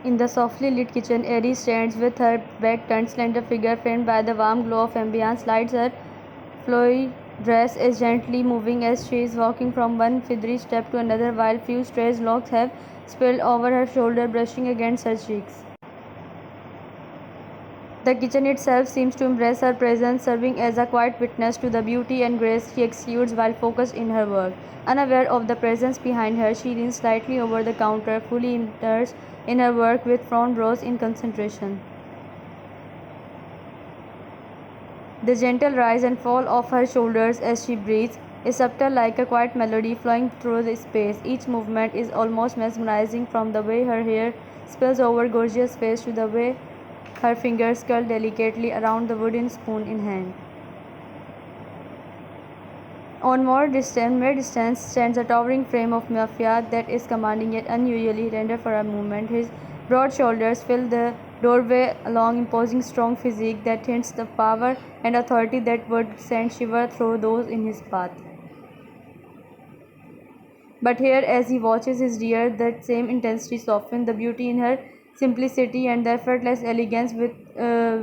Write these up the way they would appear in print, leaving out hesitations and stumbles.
In the softly lit kitchen, Aries stands with her back turned, slender figure framed by the warm glow of ambience lights. Her flowy dress is gently moving as she is walking from one feathery step to another, while few stray locks have spilled over her shoulder, brushing against her cheeks. The kitchen itself seems to embrace her presence, serving as a quiet witness to the beauty and grace she exudes while focused in her work. Unaware of the presence behind her, she leans slightly over the counter, fully immersed in her work with frown brows in concentration. The gentle rise and fall of her shoulders as she breathes is subtle like a quiet melody flowing through the space. Each movement is almost mesmerizing, from the way her hair spills over gorgeous face to the way her fingers curl delicately around the wooden spoon in hand. On mid-distance stands a towering frame of Mafia that is commanding yet unusually render for a moment. His broad shoulders fill the doorway, along imposing strong physique that hints the power and authority that would send shiver through those in his path. But here, as he watches his dear, that same intensity softens the beauty in her simplicity, and the effortless elegance with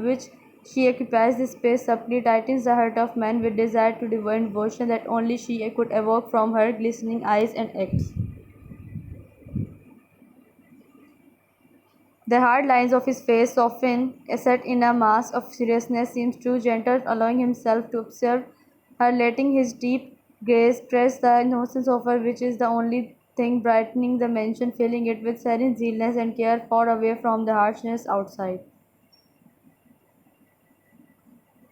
which she occupies this space subtly tightens the heart of man with desire to divine devotion that only she could evoke from her glistening eyes and acts. The hard lines of his face soften, set in a mask of seriousness, seems too gentle, allowing himself to observe her, letting his deep gaze press the innocence of her, which is the only thing brightening the mansion, filling it with serene zealness and care, far away from the harshness outside.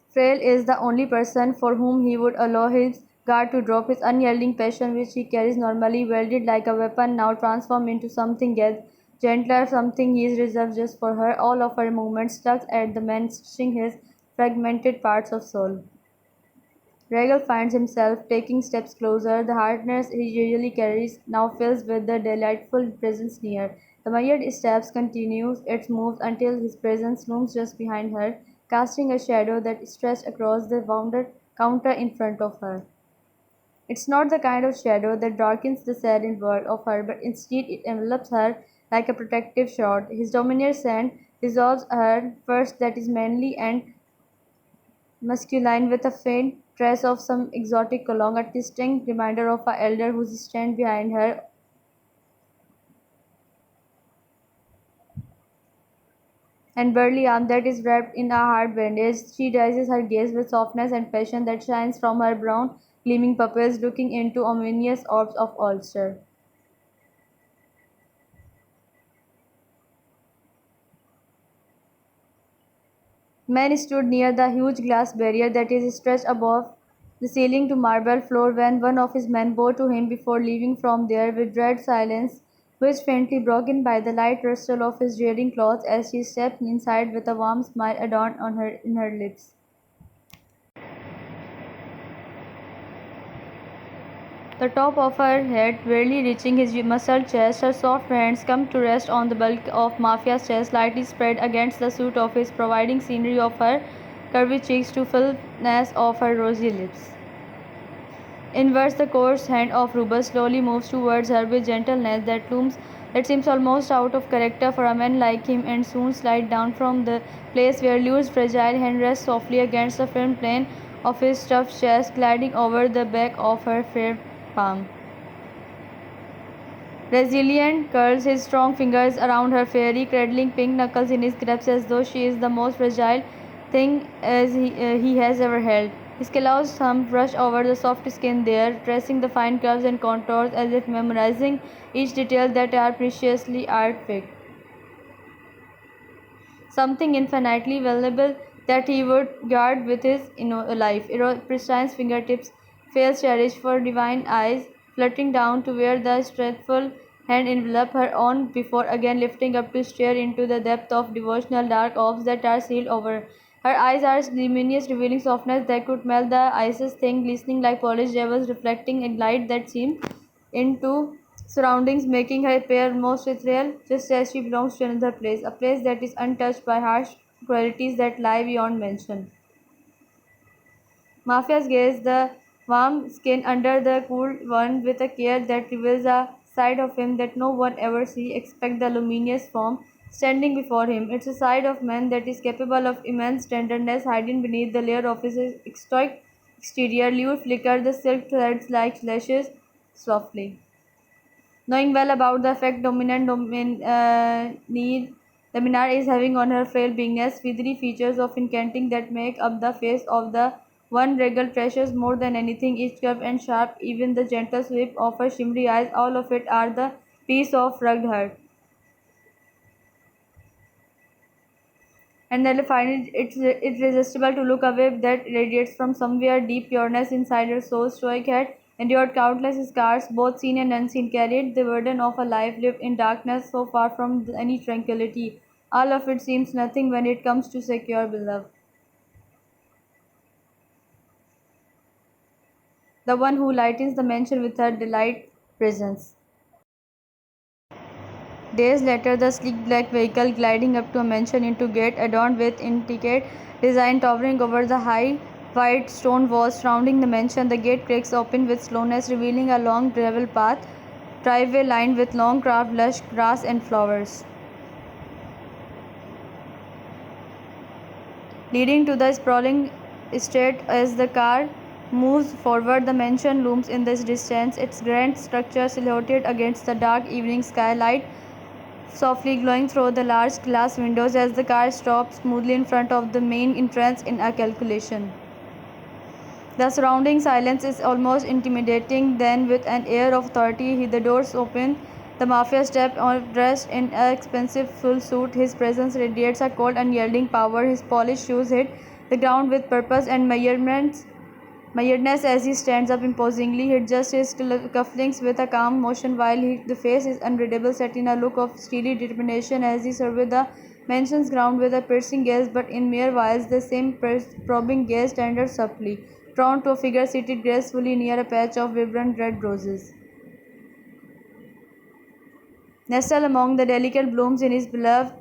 Frail is the only person for whom he would allow his guard to drop. His unyielding passion, which he carries normally wielded like a weapon, now transformed into something else, gentler, something he is reserved just for her. All of her movements tugs at the man, stitching his fragmented parts of soul. Regal finds himself taking steps closer. The hardness he usually carries now fills with the delightful presence near. The myriad steps continues its moves until his presence looms just behind her, casting a shadow that stretched across the wounded counter in front of her. It's not the kind of shadow that darkens the serene world of her, but instead it envelops her like a protective shroud. His domineer scent dissolves her first that is manly and masculine with a faint trace of some exotic cologne, a distinct reminder of a elder whose stand behind her and burly arm that is wrapped in a hard bandage. She raises her gaze with softness and passion that shines from her brown, gleaming pupils, looking into ominous orbs of ulcer. Men stood near the huge glass barrier that is stretched above the ceiling to marble floor when one of his men bowed to him before leaving from there with dread silence, which faintly broken by the light rustle of his dreary clothes as she stepped inside with a warm smile adorned on her in her lips. The top of her head barely reaching his muscled chest, her soft hands come to rest on the bulk of Mafia's chest, lightly spread against the suit of his, providing scenery of her curvy cheeks to fullness of her rosy lips. Inwards, the coarse hand of Rubus slowly moves towards her with gentleness that seems almost out of character for a man like him, and soon slides down from the place where Lu's fragile hand rests softly against the firm plane of his stuffed chest, gliding over the back of her fair palm. Resilient curls his strong fingers around her fairy, cradling pink knuckles in his grasp as though she is the most fragile thing he has ever held. His callous thumb brushed over the soft skin there, tracing the fine curves and contours as if memorizing each detail that are preciously art-picked. Something infinitely valuable that he would guard with his life. Pristine fingertips, face cherished for divine eyes, flutting down to where the strengthful hand enveloped her own before again lifting up to stare into the depth of devotional dark orbs that are sealed over. Her eyes are luminous, revealing softness that could melt the icest thing, glistening like polished jewels, reflecting a light that seemed into surroundings, making her appear most ethereal, just as she belongs to another place, a place that is untouched by harsh qualities that lie beyond mention. Mafias gaze the warm skin under the cool one with a care that reveals a side of him that no one ever sees, except the luminous form standing before him. It's a side of man that is capable of immense tenderness hidden beneath the layer of his stoic exterior. Liu flickered the silk threads like lashes softly. Knowing well about the effect Dominar is having on her frail beingness, feathery features of incanting that make up the face of the one regal treasures more than anything, each curve and sharp, even the gentle sweep of her shimmery eyes, all of it are the piece of rugged heart. And then finally, it's irresistible to look away that radiates from somewhere deep pureness inside her soul. Stoic had endured countless scars, both seen and unseen, carried the burden of a life lived in darkness so far from any tranquility. All of it seems nothing when it comes to secure beloved. The one who lightens the mansion with her delight presence. Days later, the sleek black vehicle gliding up to a mansion into gate adorned with intricate design towering over the high white stone walls surrounding the mansion. The gate cracks open with slowness, revealing a long gravel path, driveway lined with long carved lush grass and flowers, leading to the sprawling estate. As the car moves forward, the mansion looms in the distance, its grand structure silhouetted against the dark evening skylight softly glowing through the large glass windows as the car stops smoothly in front of the main entrance in a calculation. The surrounding silence is almost intimidating. Then, with an air of authority, the doors open. The mafia stepped on, dressed in an expensive full suit. His presence radiates a cold, unyielding power. His polished shoes hit the ground with purpose and Myerdness as he stands up imposingly. He adjusts his cufflinks with a calm motion while the face is unreadable, set in a look of steely determination as he surveys the mansion's ground with a piercing gaze, but in mere whiles the same probing gaze tenders softly, drawn to a figure seated gracefully near a patch of vibrant red roses. Nestled among the delicate blooms in his beloved,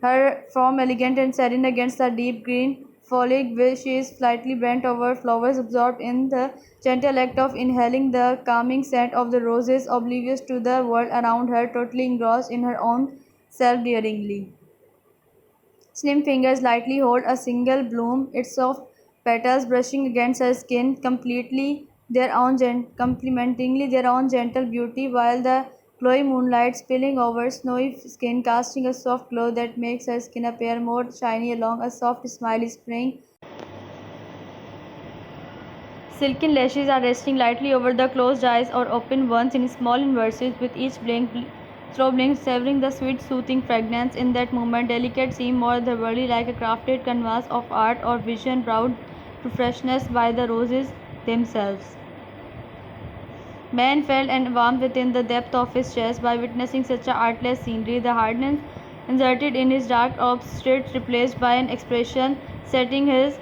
her form elegant and serene against the deep green foliage which she is slightly bent over, flowers absorbed in the gentle act of inhaling the calming scent of the roses, oblivious to the world around her, totally engrossed in her own self daringly. Slim fingers lightly hold a single bloom, its soft petals brushing against her skin, complementingly their own gentle beauty, while the glowing moonlight spilling over snowy skin, casting a soft glow that makes her skin appear more shiny along a soft smile is spraying. Silken lashes are resting lightly over the closed eyes or open ones in small inversions, with each slow blink savoring the sweet, soothing fragrance. In that moment, delicate seemed more otherworldly, like a crafted canvas of art or vision brought to freshness by the roses themselves. Man felt and warmed within the depth of his chest by witnessing such a artless scenery. The hardness inserted in his dark obstinate replaced by an expression setting his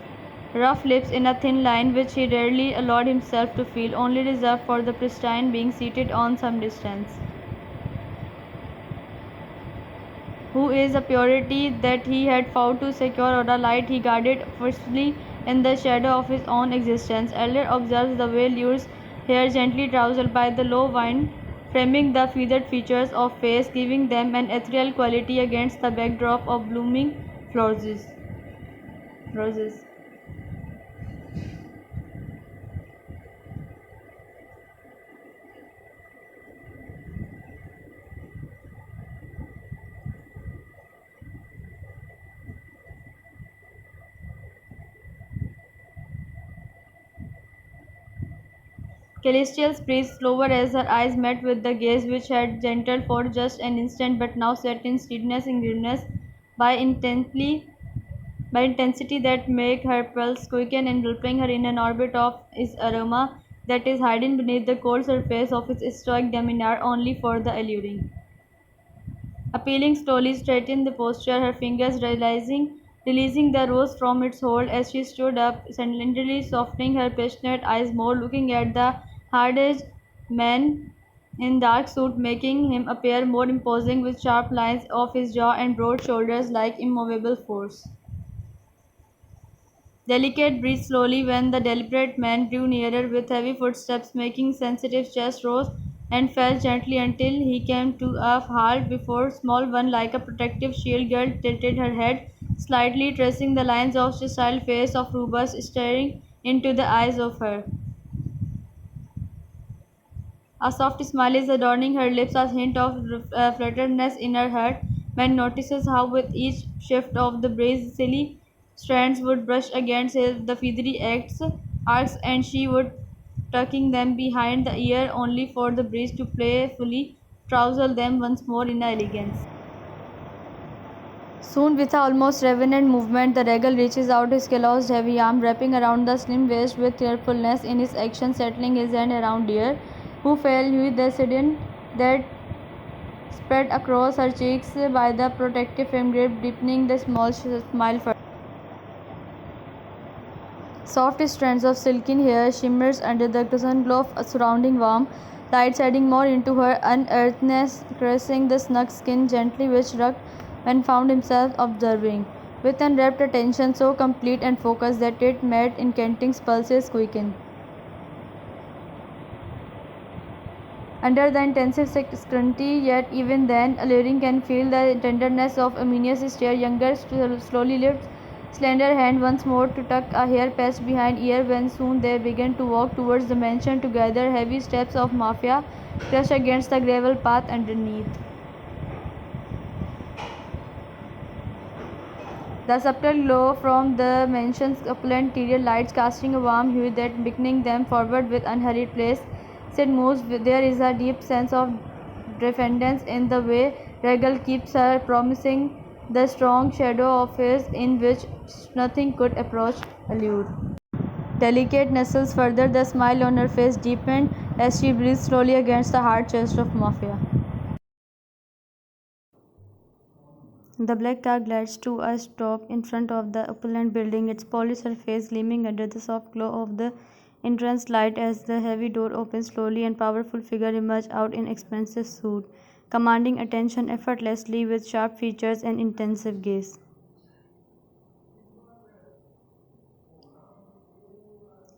rough lips in a thin line which he rarely allowed himself to feel, only reserved for the pristine being seated on some distance, who is a purity that he had vowed to secure or a light he guarded fiercely in the shadow of his own existence. Elder observes the way Lure's hair gently tousled by the low wind, framing the feathered features of face, giving them an ethereal quality against the backdrop of blooming roses. Celestial breathed slower as her eyes met with the gaze which had gentled for just an instant but now set in steadiness and grimness by intensity that make her pulse quicken, enveloping her in an orbit of his aroma that is hidden beneath the cold surface of his stoic demeanor only for the alluring. Appealing slowly straightened the posture, her fingers releasing the rose from its hold as she stood up, silently softening her passionate eyes more, looking at the hard-edged man in dark suit, making him appear more imposing with sharp lines of his jaw and broad shoulders like immovable force. Delicate breathed slowly when the deliberate man drew nearer with heavy footsteps, making sensitive chest rose and fell gently until he came to a halt before small one like a protective shield. Girl tilted her head slightly, tracing the lines of the style face of Rubus, staring into the eyes of her. A soft smile is adorning her lips, a hint of flirtatiousness in her heart. Man notices how with each shift of the breeze, silly strands would brush against the feathery arcs, and she would tucking them behind the ear only for the breeze to playfully trouser them once more in elegance. Soon, with an almost reverent movement, the regal reaches out his calloused heavy arm, wrapping around the slim waist with carefulness in his action, settling his hand around dear, who fell with the sediment that spread across her cheeks by the protective frame grip, deepening the small smile further. Soft strands of silken hair shimmers under the sunglow of surrounding warm lights, adding more into her unearthness, caressing the snug skin gently, which Ruck when found himself observing, with enrapt attention so complete and focused that it made Incanting's pulses quicken. Under the intensive scrutiny, yet even then, alluring can feel the tenderness of Aminia's stare. Younger slowly lifts slender hand once more to tuck a hair patch behind ear when soon they began to walk towards the mansion together. Heavy steps of Mafia crushed against the gravel path underneath. The subtle glow from the mansion's opulent interior lights casting a warm hue that beckoning them forward with unhurried pace. Sid moves. There is a deep sense of dependence in the way Regal keeps her, promising the strong shadow of his in which nothing could approach allure. Delicate nestles further, the smile on her face deepened as she breathed slowly against the hard chest of Mafia. The black car glides to a stop in front of the opulent building, its polished surface gleaming under the soft glow of the entrance light as the heavy door opens slowly and powerful figure emerges out in expensive suit, commanding attention effortlessly with sharp features and intensive gaze.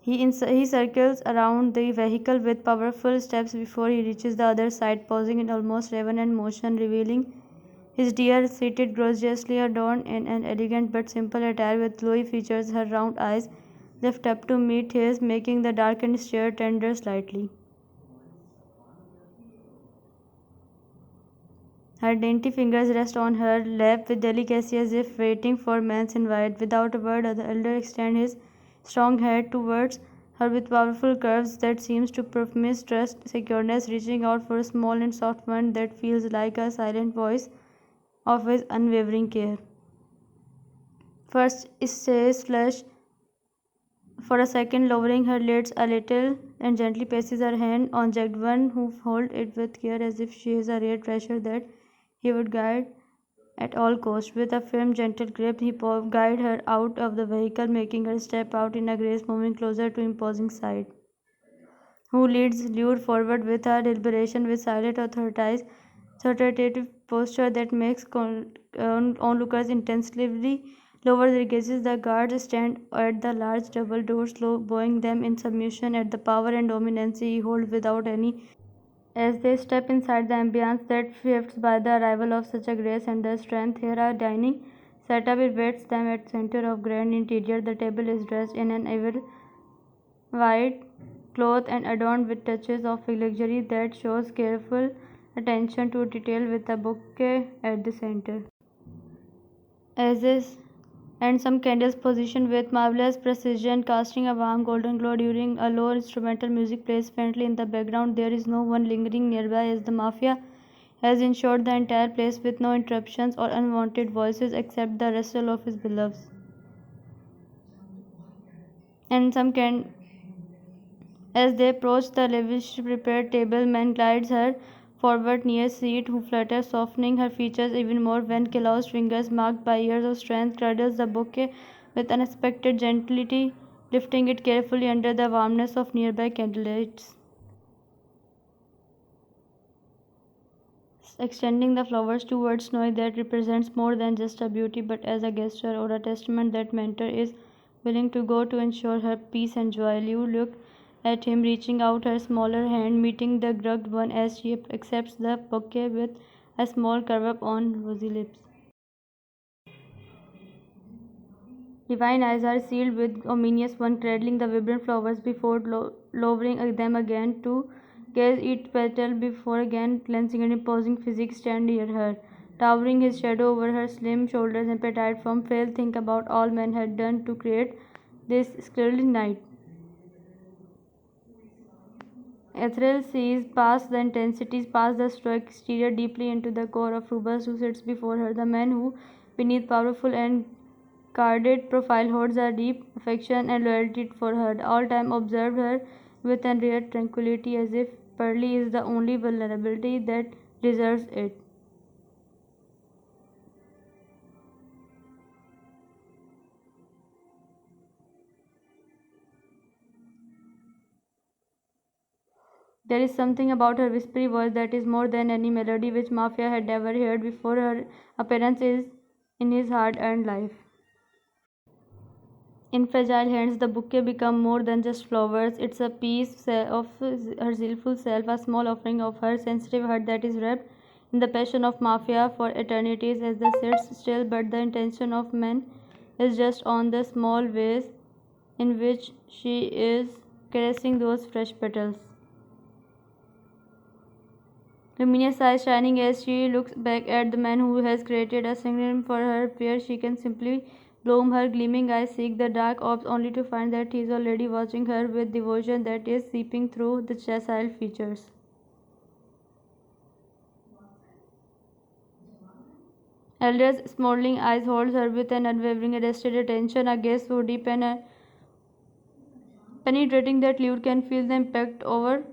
He circles around the vehicle with powerful steps before he reaches the other side, pausing in almost reverent motion, revealing his dear seated gorgeously adorned in an elegant but simple attire with glowy features. Her round eyes lift up to meet his, making the darkened stare tender slightly. Her dainty fingers rest on her lap with delicacy as if waiting for man's invite. Without a word, the elder extends his strong hand towards her with powerful curves that seems to promise trust, secureness, reaching out for a small and soft one that feels like a silent voice of his unwavering care. First, it stays flush for a second, lowering her lids a little, and gently places her hand on Jagged One, who holds it with care as if she is a rare treasure that he would guard at all costs. With a firm, gentle grip, he guides her out of the vehicle, making her step out in a grace, moving closer to imposing sight. Who leads lured forward with her deliberation, with silent authoritative posture that makes onlookers intensively lower their gazes. The guards stand at the large double doors, bowing them in submission at the power and dominance he holds without any. As they step inside the ambience that shifts by the arrival of such a grace and the strength, here a dining setup awaits them at center of grand interior. The table is dressed in an ever white cloth and adorned with touches of luxury that shows careful attention to detail with a bouquet at the center. As is and some candles positioned with marvelous precision, casting a warm golden glow during a low instrumental music plays faintly in the background. There is no one lingering nearby as the Mafia has ensured the entire place with no interruptions or unwanted voices except the rustle of his beloveds. And some can As they approach the lavishly prepared table, man glides her forward near seat, who flutters, softening her features even more when calloused fingers marked by years of strength cradles the bouquet with unexpected gentility, lifting it carefully under the warmness of nearby candlelights. Extending the flowers towards Snowy that represents more than just a beauty but as a gesture or a testament that mentor is willing to go to ensure her peace and joy. Liu looked at him, reaching out her smaller hand, meeting the gloved one as she accepts the bouquet with a small curve up on rosy lips. Divine eyes are sealed with ominous one, cradling the vibrant flowers before lowering them again to gaze each petal before again cleansing an imposing physique stand near her, towering his shadow over her slim shoulders and petite form. Frail think about all men had done to create this scintillating night. Ethereal sees past the intensities, past the stoic exterior, deeply into the core of Rubus who sits before her, the man who, beneath powerful and guarded profile, holds a deep affection and loyalty for her. All time observed her with an rare tranquility, as if Pearly is the only vulnerability that deserves it. There is something about her whispery voice that is more than any melody which Mafia had ever heard before. Her appearance is in his hard-earned life. In fragile hands, the bouquet becomes more than just flowers. It's a piece of her skillful self, a small offering of her sensitive heart that is wrapped in the passion of Mafia for eternities as the sits still. But the intention of man is just on the small ways in which she is caressing those fresh petals. Luminous eyes shining as she looks back at the man who has created a sanctuary for her, where she can simply bloom. Her gleaming eyes seek the dark orbs only to find that he is already watching her with devotion that is seeping through the facile features. Elder's smoldering eyes hold her with an unwavering, arrested attention, a gaze so deep and penetrating that Lure can feel the impact over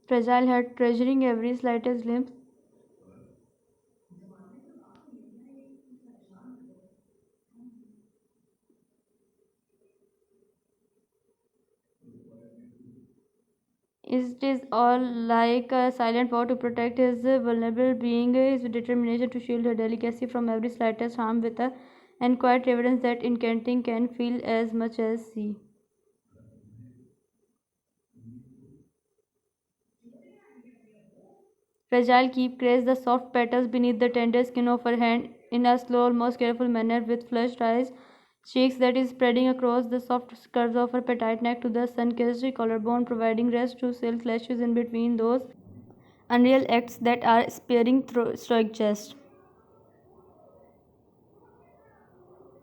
fragile heart, treasuring every slightest glimpse. It is all like a silent vow to protect his vulnerable being, his determination to shield her delicacy from every slightest harm with a and quiet reverence that incanting can feel as much as she. Fragile keep caress the soft petals beneath the tender skin of her hand in a slow, almost careful manner, with flushed eyes, cheeks that is spreading across the soft curves of her petite neck to the sun-kissed collarbone, providing rest to silk lashes in between those unreal acts that are spearing through stoic chest.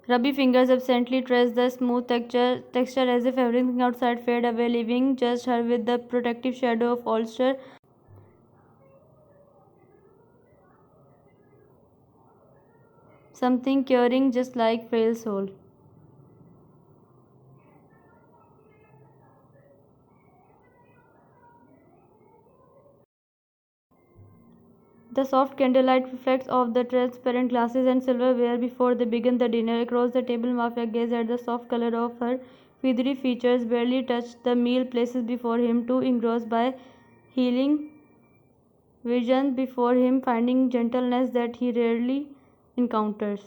Rubby fingers absently trace the smooth texture as if everything outside faded away, leaving just her with the protective shadow of Ulster. Something curing just like frail soul. The soft candlelight reflects off the transparent glasses and silverware before they begin the dinner. Across the table, Mafia gazes at the soft color of her feathery features, barely touched the meal places before him, too engrossed by healing visions before him, finding gentleness that he rarely encounters.